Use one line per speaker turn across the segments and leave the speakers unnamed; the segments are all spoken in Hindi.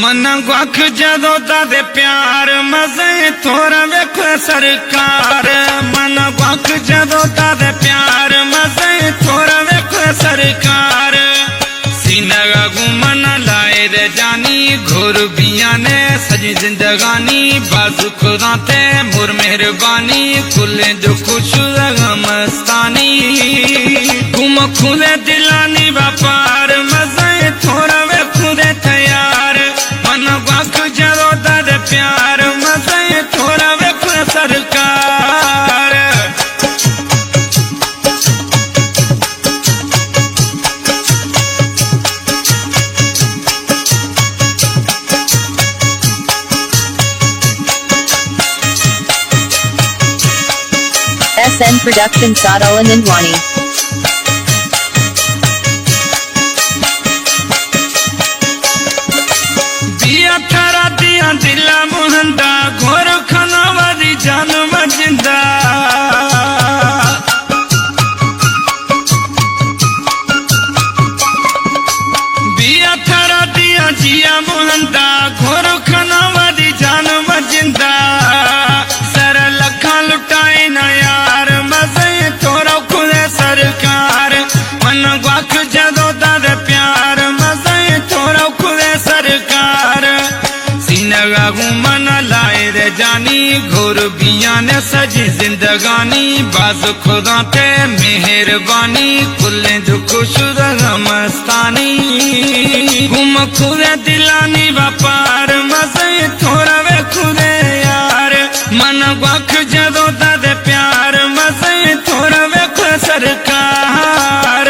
मन गख जदों दे प्यार मजे थोड़ा वेख सरकार। मन गख जदों दे प्यार मजे थोड़ा वेख सरकार। सीनगा घूमन लाए रे जानी घोर बिया ने सजी जिंदगानी बाजू खुदा ते मुर मेहरबानी खुले जो खुश मस्तानी घूम खुले दिलानी व्यापार मजे थोड़ा वे खुदे तैयार। मन गख जदों दे प्यार मजे थोड़ा वे सरकार।
SN Production Sada Nindwani.
दिया थारा दिया दिला मुहंदा घोर खाना वाली जान मजिंदा। दिया थारा दिया जिया मुहंदा घोर खाना वाली जान मजिंदा। सर लखा लुटाए ना यार मजे थोड़ा खुदे सरकार। मन गख जदों दे प्यार मजे थोड़ा खुदे सरकार। सीनगा घूमन लाए रे जानी घोर बिया ने सजी जिंदगानी बाज खुदा ते मेहरबानी खुले जो खुश मस्तानी घूम खुदे दिलानी व्यापार मजे थोड़ा वे खुदे यार। मन गख जदों दे प्यार मजे थोड़ा वे सरकार।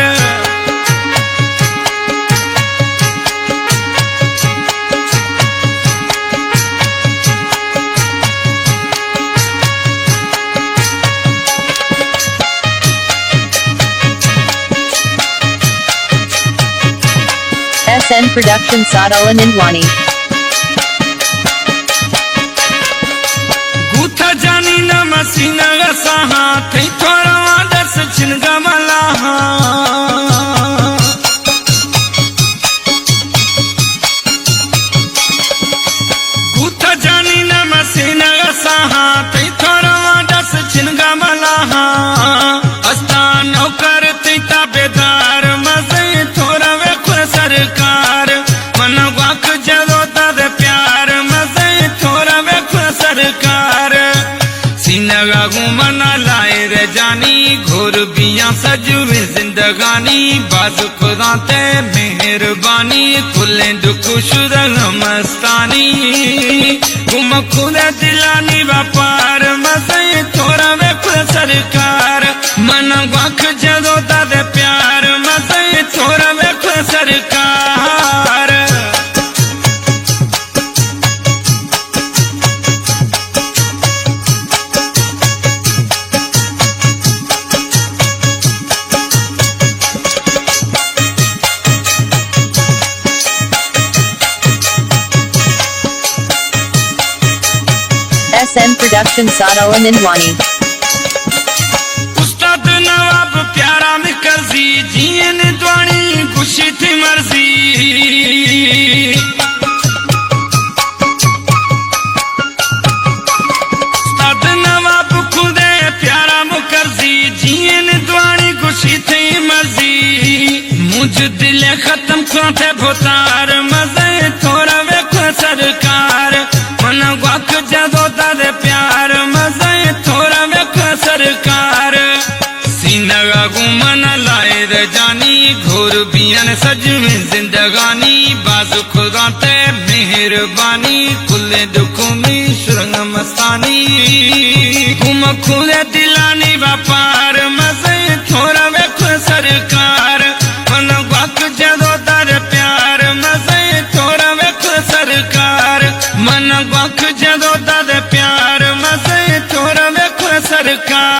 SN Production Sada Nindwani.
गुथा जानी न मसीना गसाहा थे थोड़ा वादस छिनगा मलाहा। गुथा जानी न मसीना गसाहा थे थोड़ा वादस छिनगा मलाहा। अस्तान नौकर थे ताबेदार मजे थोड़ा वे सरकार। मन गख जदों दे प्यार मजे थोड़ा वे सरकार। सीनगा घूमन लाए रे जानी घोर बिया सजवे जिंदगानी बाज खुदा ते मेहरबानी खुले दुख शुर मस्तानी घूम खुदे दिलानी व्यापार मजे थोड़ा वे सरकार। मन गख जदों दे प्यार मजे थोड़ा वे सरकार।
SN Production Sada Nindwani.
उस्ताद नवाब प्यारा मिकरजी जिए निद्वानी खुशी थी मर्जी। उस्ताद नवाब खुदे प्यारा मुकरजी जिए निद्वानी खुशी थी मर्जी। मुझ दिले खत्म खोते भोतार मजे थोड़ा वे सरकार। मन गख जदों दे प्यार मजे थोड़ा वे सरकार। सीनगा घूमन लाए रे जानी घोर बियन सजवे जिंदगानी बाज खुदा ते मेहरबानी खुले दुखों में सुरंग मस्तानी घूम खुदे दिलानी व्यापार।